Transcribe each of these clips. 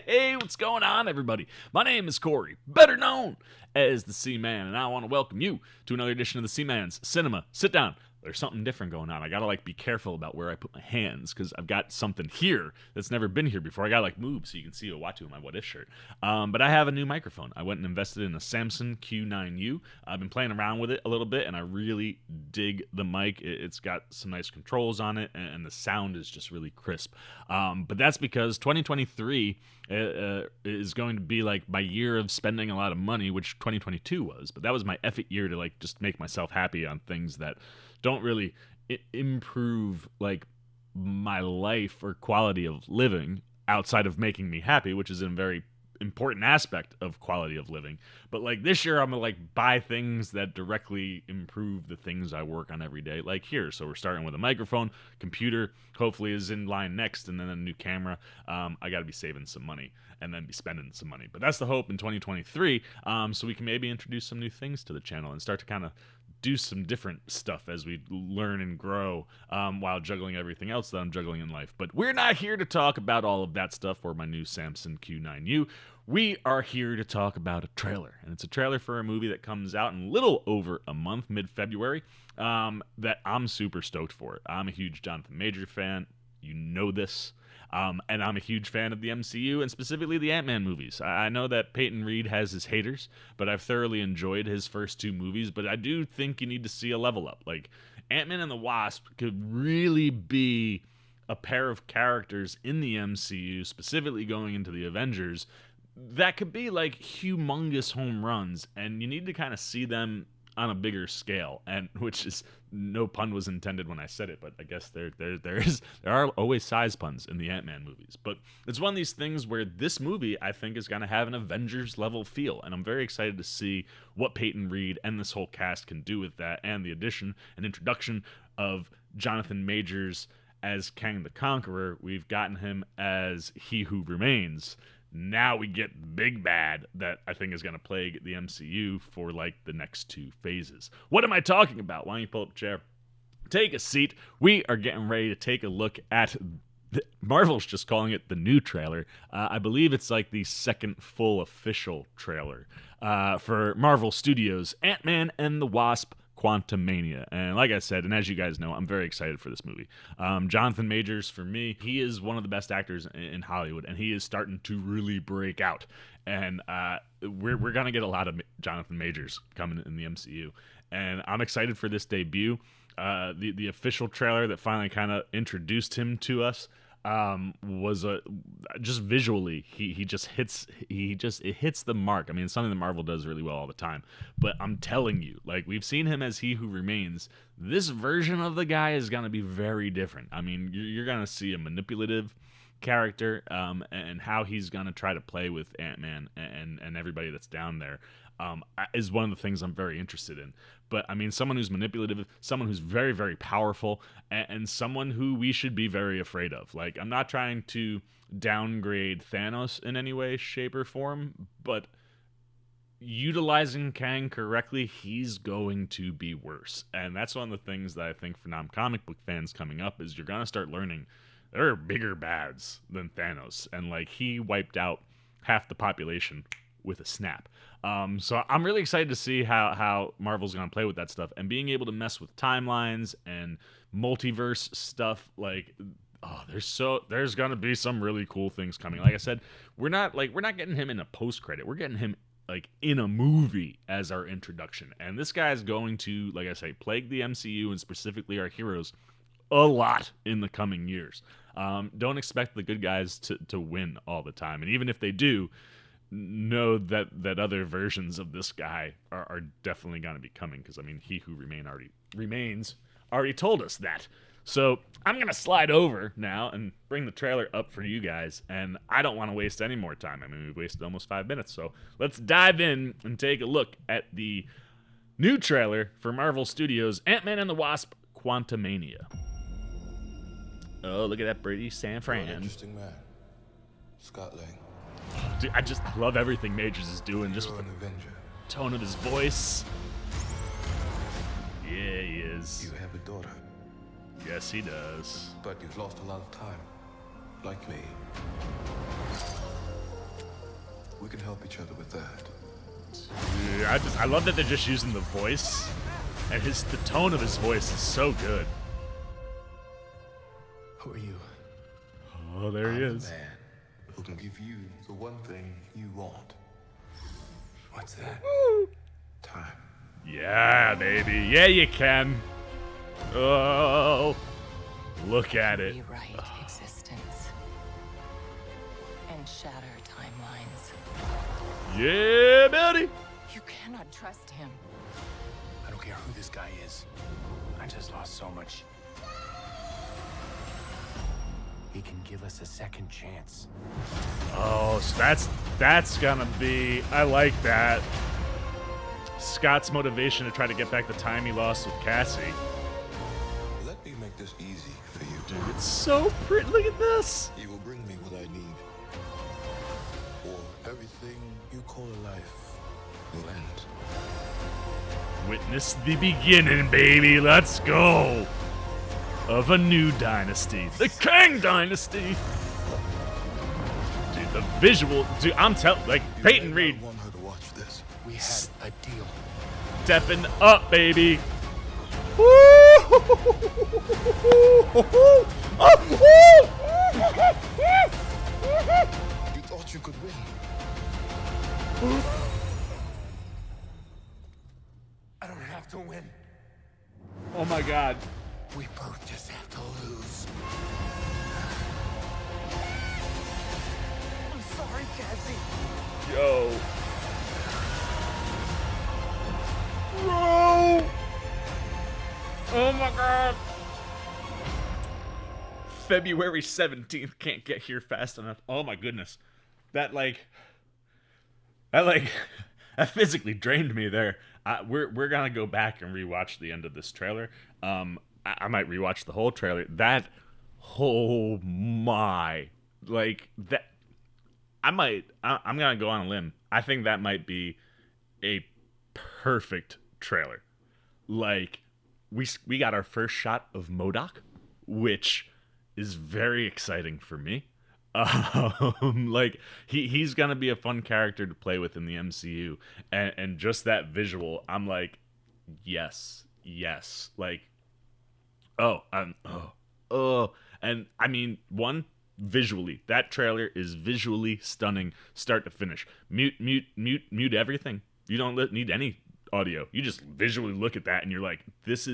Hey, what's going on, everybody? My name is Corey, better known as the C-Man, and I want to welcome you to another edition of the C-Man's Cinema. Sit down. There's something different going on. I gotta be careful about where I put my hands because I've got something here that's never been here before. I gotta move so you can see Uatu in my What If shirt. But I have a new microphone. I went and invested in a Samson Q9U. I've been playing around with it a little bit, and I really dig the mic. It's got some nice controls on it, and the sound is just really crisp. But that's because 2023 is going to be my year of spending a lot of money, which 2022 was. But that was my effort year to just make myself happy on things that don't really improve my life or quality of living outside of making me happy, which is a very important aspect of quality of living. But this year I'm gonna buy things that directly improve the things I work on every day, like here. So we're starting with a microphone, computer hopefully is in line next, and then a new camera. I gotta be saving some money and then be spending some money, but that's the hope in 2023. So we can maybe introduce some new things to the channel and start to kind of do some different stuff as we learn and grow, while juggling everything else that I'm juggling in life. But we're not here to talk about all of that stuff or my new Samson Q9U. We are here to talk about a trailer, and it's a trailer for a movie that comes out in a little over a month, mid-February, that I'm super stoked for. I'm a huge Jonathan Majors fan. You know this. And I'm a huge fan of the MCU, and specifically the Ant-Man movies. I know that Peyton Reed has his haters, but I've thoroughly enjoyed his first two movies. But I do think you need to see a level up. Ant-Man and the Wasp could really be a pair of characters in the MCU, specifically going into the Avengers, that could be humongous home runs, and you need to kind of see them on a bigger scale, and which is no pun was intended when I said it, but I guess there are always size puns in the Ant-Man movies. But it's one of these things where this movie I think is going to have an Avengers level feel, and I'm very excited to see what Peyton Reed and this whole cast can do with that, and the addition and introduction of Jonathan Majors as Kang the Conqueror. We've gotten him as He Who Remains. Now we get Big Bad that I think is going to plague the MCU for the next two phases. What am I talking about? Why don't you pull up a chair? Take a seat. We are getting ready to take a look at Marvel's just calling it the new trailer. I believe it's the second full official trailer for Marvel Studios' Ant-Man and the Wasp: Quantumania. And like I said, and as you guys know, I'm very excited for this movie. Jonathan Majors, for me, he is one of the best actors in Hollywood, and he is starting to really break out. And we're going to get a lot of Jonathan Majors coming in the MCU. And I'm excited for this debut. The official trailer that finally kind of introduced him to us was just visually it hits the mark. I mean, it's something that Marvel does really well all the time, but I'm telling you, we've seen him as He Who Remains. This version of the guy is going to be very different. I mean, you're going to see a manipulative character, and how he's going to try to play with Ant-Man and everybody that's down there is one of the things I'm very interested in. But I mean, someone who's manipulative, someone who's very, very powerful, and someone who we should be very afraid of. I'm not trying to downgrade Thanos in any way, shape, or form, but utilizing Kang correctly, he's going to be worse. And that's one of the things that I think for non-comic book fans coming up is you're going to start learning there are bigger bads than Thanos. And he wiped out half the population with a snap. So I'm really excited to see how Marvel's going to play with that stuff, and being able to mess with timelines and multiverse stuff. There's going to be some really cool things coming. Like I said, we're not getting him in a post credit. We're getting him in a movie as our introduction. And this guy is going to, like I say, plague the MCU and specifically our heroes a lot in the coming years. Don't expect the good guys to win all the time. And even if they do, know that other versions of this guy are definitely going to be coming, because I mean, He Who Remains already told us that. So I'm going to slide over now and bring the trailer up for you guys, and I don't want to waste any more time. I mean, we've wasted almost 5 minutes, so let's dive in and take a look at the new trailer for Marvel Studios' Ant-Man and the Wasp: Quantumania. Oh, look at that Brady San Fran. Interesting man, Scott Lang. Dude, I just love everything Majors is doing, just with the tone of his voice. Yeah, he is. You have a daughter. Yes, he does. But you've lost a lot of time, like me. help each other with that. Yeah, I love that they're just using the voice, and the tone of his voice is so good. Who are you? Oh, there he I'm is. the man who can give you the one thing you want. What's that? Time. Yeah, baby. Yeah, you can. Oh, look at it. Rewrite existence and shatter timelines. Yeah, buddy. You cannot trust him. I don't care who this guy is. I just lost so much. He can give us a second chance. Oh, so that's gonna be. I like that. Scott's motivation to try to get back the time he lost with Cassie. Let me make this easy for you. Dude, it's so pretty. Look at this. You will bring me what I need. Or everything you call a life will end. Witness the beginning, baby. Let's go. Of a new dynasty. The Kang dynasty. Dude, the visual. Dude, I'm telling. Like, You Peyton may Reed not want her to watch this. We had a deal. stepping up, baby. Woo! You thought you could win. I don't have to win. Oh my God. We both just have to lose. I'm sorry, Cassie. Yo. Bro. Oh my God. February 17th. Can't get here fast enough. Oh my goodness. That that physically drained me there. We're gonna go back and rewatch the end of this trailer. I might rewatch the whole trailer. That, oh my, like that. I'm gonna go on a limb. I think that might be a perfect trailer. Like, we got our first shot of M.O.D.O.K, which is very exciting for me. Like he's gonna be a fun character to play with in the MCU, and just that visual, I'm like, yes, like, and I mean, visually, that trailer is visually stunning, start to finish. Mute everything. You don't need any audio. You just visually look at that, and you're like, this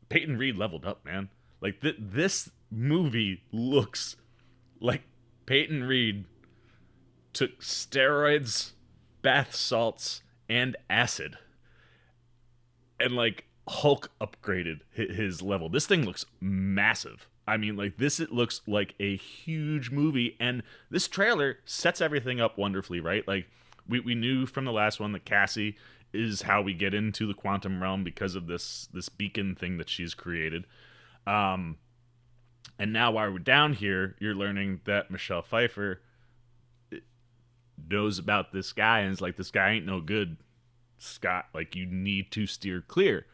Peyton Reed leveled up, man. Like this movie looks like Peyton Reed took steroids, bath salts, and acid, and like Hulk upgraded his level. This thing looks massive. I mean, like it looks like a huge movie, and this trailer sets everything up wonderfully, right? Like we knew from the last one that Cassie is how we get into the quantum realm because of this beacon thing that she's created. And now while we're down here, you're learning that Michelle Pfeiffer knows about this guy, and is like, this guy ain't no good, Scott. Like, you need to steer clear.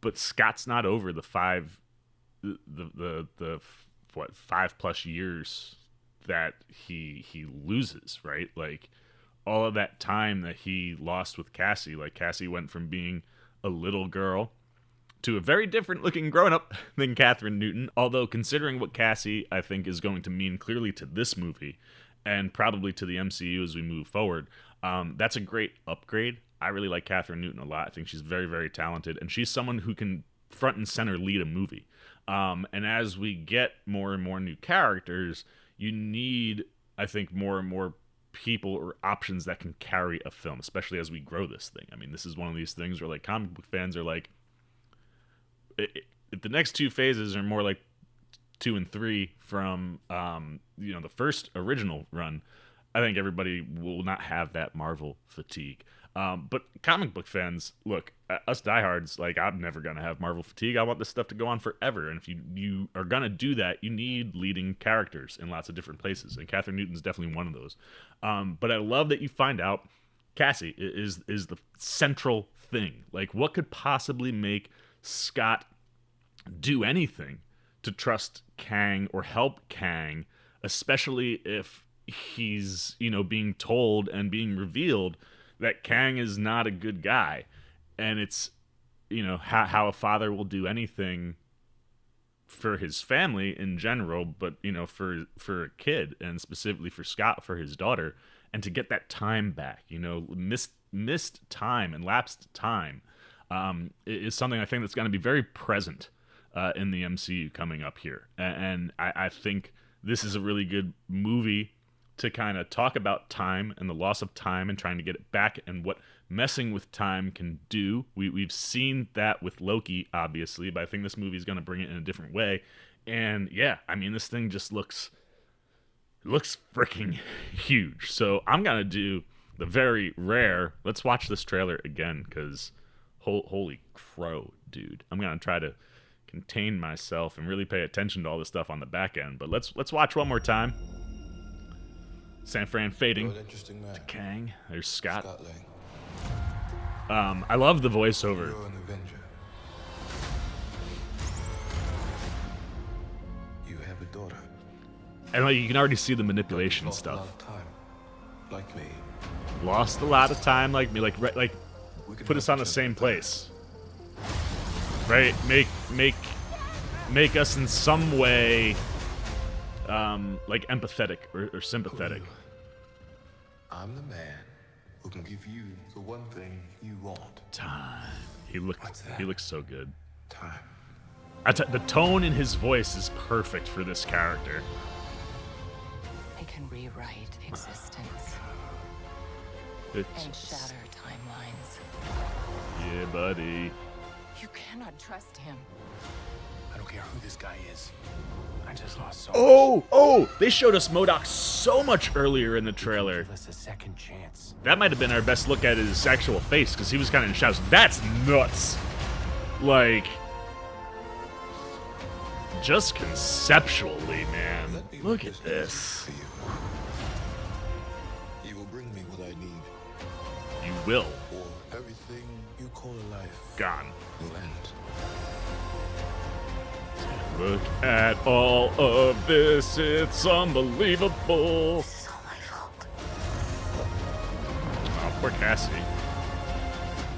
But Scott's not over the 5+ years that he loses, right? Like, all of that time that he lost with Cassie. Like, Cassie went from being a little girl to a very different looking grown-up than Catherine Newton. Although, considering what Cassie, I think, is going to mean clearly to this movie, and probably to the MCU as we move forward, that's a great upgrade. I really like Catherine Newton a lot. I think she's very, very talented, and she's someone who can front and center lead a movie. And as we get more and more new characters, you need, I think, more and more people or options that can carry a film, especially as we grow this thing. I mean, this is one of these things where, like, comic book fans are like, if the next two phases are more like 2 and 3 from the first original run, I think everybody will not have that Marvel fatigue. But comic book fans, look, us diehards, like, I'm never gonna have Marvel fatigue. I want this stuff to go on forever, and if you are gonna do that, you need leading characters in lots of different places, and Catherine Newton's definitely one of those. But I love that you find out Cassie is the central thing. Like, what could possibly make Scott do anything to trust Kang or help Kang, especially if he's, being told and being revealed that Kang is not a good guy. And it's, how a father will do anything for his family in general, but, for a kid, and specifically for Scott, for his daughter, and to get that time back, missed time and lapsed time, is something I think that's going to be very present in the MCU coming up here. And I think this is a really good movie to kind of talk about time and the loss of time and trying to get it back and what messing with time can do. We've seen that with Loki, obviously, but I think this movie is going to bring it in a different way. And yeah, I mean, this thing just looks freaking huge. So I'm going to do the very rare, let's watch this trailer again, because holy crow, dude. I'm going to try to contain myself and really pay attention to all this stuff on the back end. But let's watch one more time. San Fran fading to Kang. There's Scott. I love the voiceover. You're an Avenger. You have a daughter. And you can already see the manipulation Lost a lot stuff. of time, like me. Lost a lot of time, like me, like We can put us help on the each same other. place, right? Make us in some way, like empathetic or sympathetic. I'm the man who can give you the one thing you want. Time. What's that? He looks so good. Time. The tone in his voice is perfect for this character. It can rewrite existence and shatter timelines. Yeah, buddy. You cannot trust him. I don't care who this guy is. I just lost so Oh! They showed us M.O.D.O.K so much earlier in the much. trailer. Give us a second chance. That might have been our best look at his actual face, because he was kind of in shadows. That's nuts. Like, just conceptually, man. Let me Look make at this this. easy for you. You will bring me what I need, You will. or everything you call a life Gone. will end. Look at all of this. It's unbelievable. This is all my fault. Oh, poor Cassie.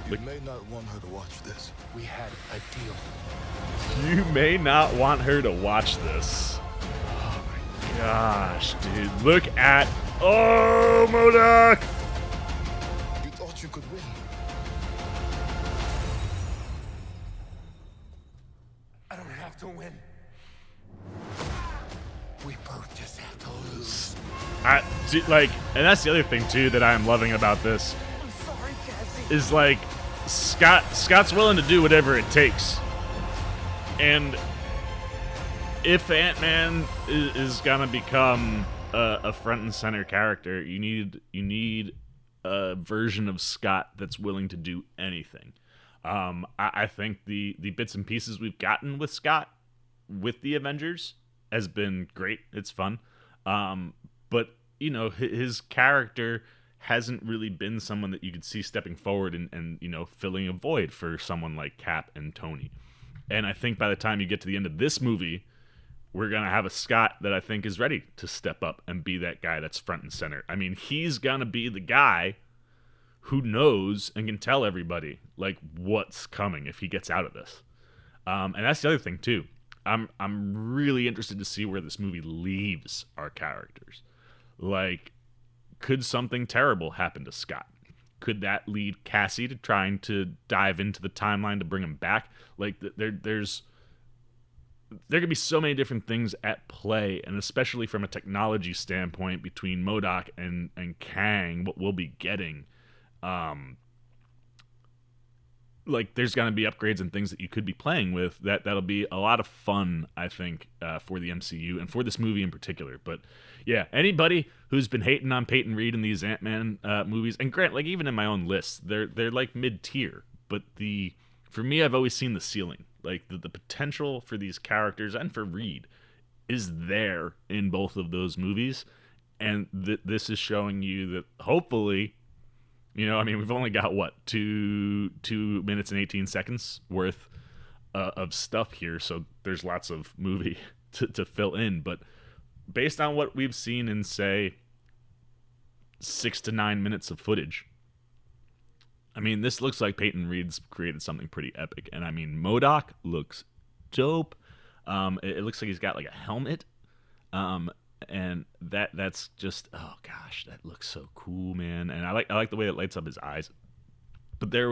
You may not want her to watch this. We had a deal. You may not want her to watch this. Oh my gosh, dude. Look at... Oh, M.O.D.O.K! You thought you could win. I don't have to win. We both just have to lose. And that's the other thing, too, that I'm loving about this. I'm sorry, Cassie. Is like Scott's willing to do whatever it takes, and if Ant-Man is gonna become a front and center character, you need a version of Scott that's willing to do anything. I think the bits and pieces we've gotten with Scott with the Avengers has been great. It's fun, but his character hasn't really been someone that you could see stepping forward and filling a void for someone like Cap and Tony. And I think by the time you get to the end of this movie, we're going to have a Scott that I think is ready to step up and be that guy that's front and center. I mean, he's going to be the guy who knows and can tell everybody like what's coming if he gets out of this. And that's the other thing too. I'm really interested to see where this movie leaves our characters. Like, could something terrible happen to Scott? Could that lead Cassie to trying to dive into the timeline to bring him back? Like, there could be so many different things at play, and especially from a technology standpoint between M.O.D.O.K and Kang, what we'll be getting. Like, there's going to be upgrades and things that you could be playing with that'll be a lot of fun, I think, for the MCU and for this movie in particular. But yeah, anybody who's been hating on Peyton Reed in these Ant-Man movies, and Grant, like even in my own list, they're like mid-tier. But for me, I've always seen the ceiling. Like the potential for these characters and for Reed is there in both of those movies, and this is showing you that hopefully. We've only got, 2 minutes and 18 seconds worth of stuff here, so there's lots of movie to fill in. But based on what we've seen in, say, 6 to 9 minutes of footage. I mean, this looks like Peyton Reed's created something pretty epic. And I mean, M.O.D.O.K looks dope. It looks like he's got like a helmet. And that's just, oh gosh, that looks so cool, man. And I like the way it lights up his eyes. But I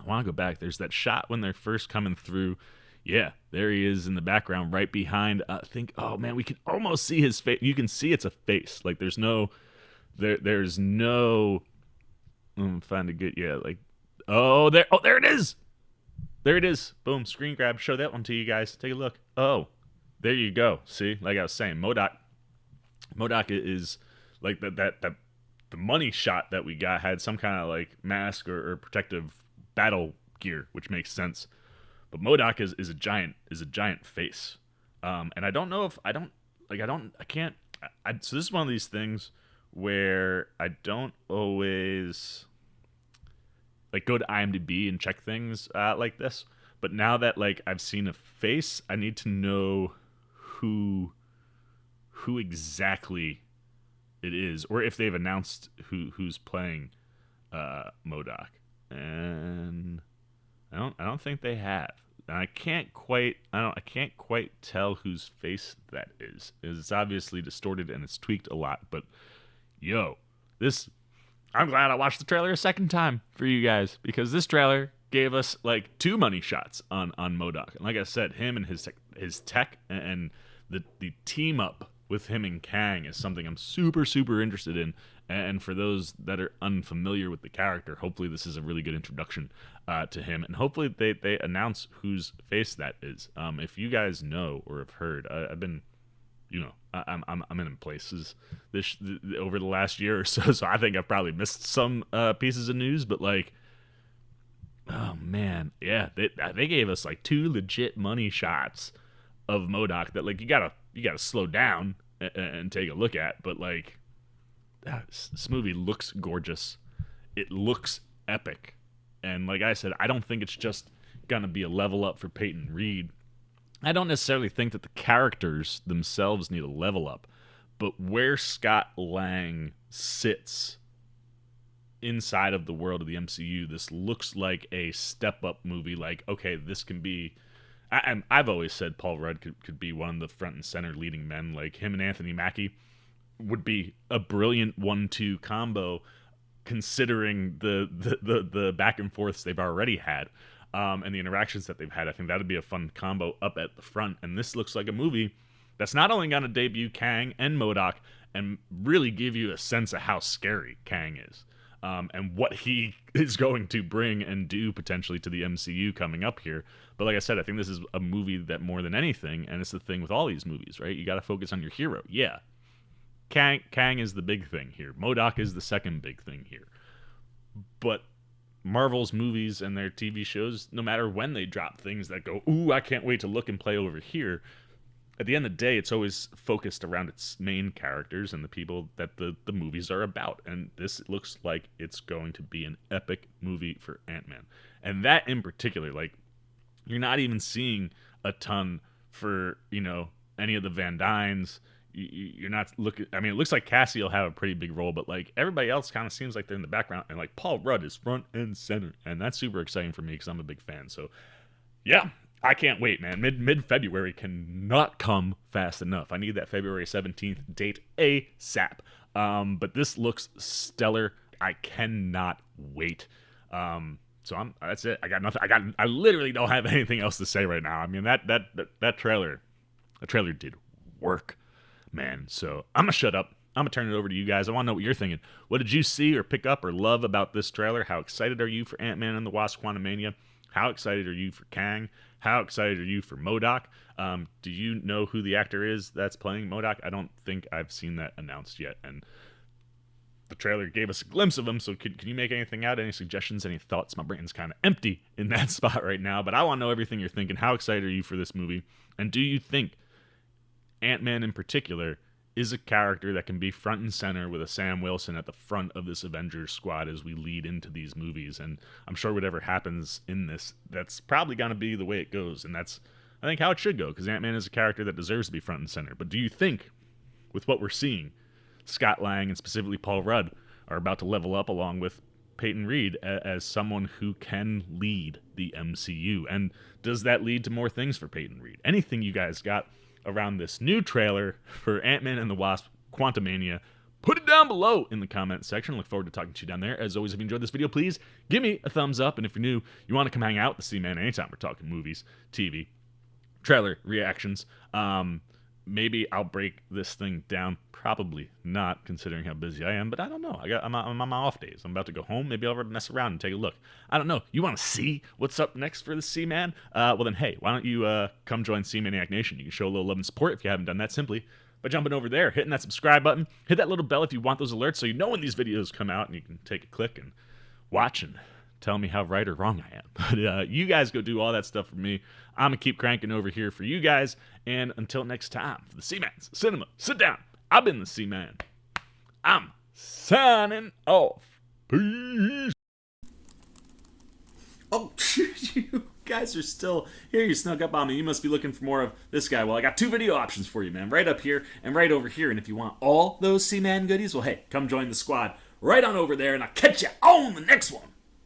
want to go back. There's that shot when they're first coming through. Yeah, there he is in the background, right behind. Oh man, we can almost see his face. You can see it's a face. Like there's no. I'm trying to get like. There it is. There it is. Boom, screen grab. Show that one to you guys. Take a look. Oh, there you go. See, like I was saying, M.O.D.O.K is like that the money shot that we got had some kind of like mask or protective battle gear, which makes sense. But M.O.D.O.K is a giant face. And I don't know if so this is one of these things where I don't always like go to IMDb and check things like this. But now that like I've seen a face, I need to know who exactly it is, or if they've announced who's playing M.O.D.O.K. And I don't think they have. And I can't quite tell whose face that is. It's obviously distorted and it's tweaked a lot, but I'm glad I watched the trailer a second time for you guys, because this trailer gave us like 2 money shots on M.O.D.O.K. And like I said, him and his tech and the team up with him and Kang is something I'm super, super interested in. And for those that are unfamiliar with the character, hopefully this is a really good introduction to him. And hopefully they announce whose face that is. If you guys know or have heard, I've been, I'm in places over the last year or so. So I think I've probably missed some pieces of news. But like, oh man, yeah, they gave us like 2 legit money shots of M.O.D.O.K that like you gotta slow down and take a look at. But like, this movie looks gorgeous. It looks epic. And like I said, I don't think it's just gonna be a level up for Peyton Reed. I don't necessarily think that the characters themselves need a level up, but where Scott Lang sits inside of the world of the MCU, this looks like a step-up movie. Like, okay, this can be... I've always said Paul Rudd could be one of the front and center leading men. Like, him and Anthony Mackie would be a brilliant 1-2 combo, considering the back and forths they've already had. And the interactions that they've had. I think that'd be a fun combo up at the front. And this looks like a movie that's not only going to debut Kang and M.O.D.O.K and really give you a sense of how scary Kang is, and what he is going to bring and do potentially to the MCU coming up here. But like I said, I think this is a movie that more than anything, and it's the thing with all these movies, right? You got to focus on your hero. Yeah, Kang is the big thing here. M.O.D.O.K is the second big thing here. But Marvel's movies and their TV shows, no matter when they drop things that go, ooh, I can't wait to look and play over here, at the end of the day, it's always focused around its main characters and the people that the movies are about. And this looks like it's going to be an epic movie for Ant-Man. And that in particular, like, you're not even seeing a ton for, any of the Van Dynes. You're not looking... I mean, it looks like Cassie will have a pretty big role, but, like, everybody else kind of seems like they're in the background. And, like, Paul Rudd is front and center. And that's super exciting for me because I'm a big fan. So, yeah, I can't wait, man. Mid-February cannot come fast enough. I need that February 17th date ASAP. But this looks stellar. I cannot wait. So that's it. I got nothing. I literally don't have anything else to say right now. I mean, that trailer did work, man. So I'm gonna shut up. I'm gonna turn it over to you guys. I want to know what you're thinking. What did you see or pick up or love about this trailer? How excited are you for Ant-Man and the Wasp: Quantumania? How excited are you for Kang? How excited are you for M.O.D.O.K? Do you know who the actor is that's playing M.O.D.O.K? I don't think I've seen that announced yet, and the trailer gave us a glimpse of him. So can you make anything out? Any suggestions? Any thoughts? My brain's kind of empty in that spot right now, but I want to know everything you're thinking. How excited are you for this movie? And do you think Ant-Man in particular is a character that can be front and center with a Sam Wilson at the front of this Avengers squad as we lead into these movies? And I'm sure whatever happens in this, that's probably going to be the way it goes. And that's, I think, how it should go, because Ant-Man is a character that deserves to be front and center. But do you think, with what we're seeing, Scott Lang and specifically Paul Rudd are about to level up along with Peyton Reed as someone who can lead the MCU. And does that lead to more things for Peyton Reed? Anything you guys got around this new trailer for Ant-Man and the Wasp, Quantumania, put it down below in the comment section. Look forward to talking to you down there. As always, if you enjoyed this video, please give me a thumbs up. And if you're new, you want to come hang out with the C-Man anytime we're talking movies, TV, trailer reactions, maybe I'll break this thing down. Probably not, considering how busy I am, but I don't know. I'm on my off days. I'm about to go home. Maybe I'll mess around and take a look. I don't know. You want to see what's up next for the C-Man? Well then, hey, why don't you come join C-Maniac Nation? You can show a little love and support if you haven't done that simply by jumping over there, hitting that subscribe button, hit that little bell if you want those alerts so you know when these videos come out, and you can take a click and watch and tell me how right or wrong I am. But you guys go do all that stuff for me. I'm going to keep cranking over here for you guys. And until next time, for the C-Man's Cinema, sit down. I've been the C-Man. I'm signing off. Peace. Oh, you guys are still here. You snuck up on me. You must be looking for more of this guy. Well, I got 2 video options for you, man. Right up here and right over here. And if you want all those C-Man goodies, well, hey, come join the squad right on over there. And I'll catch you on the next one.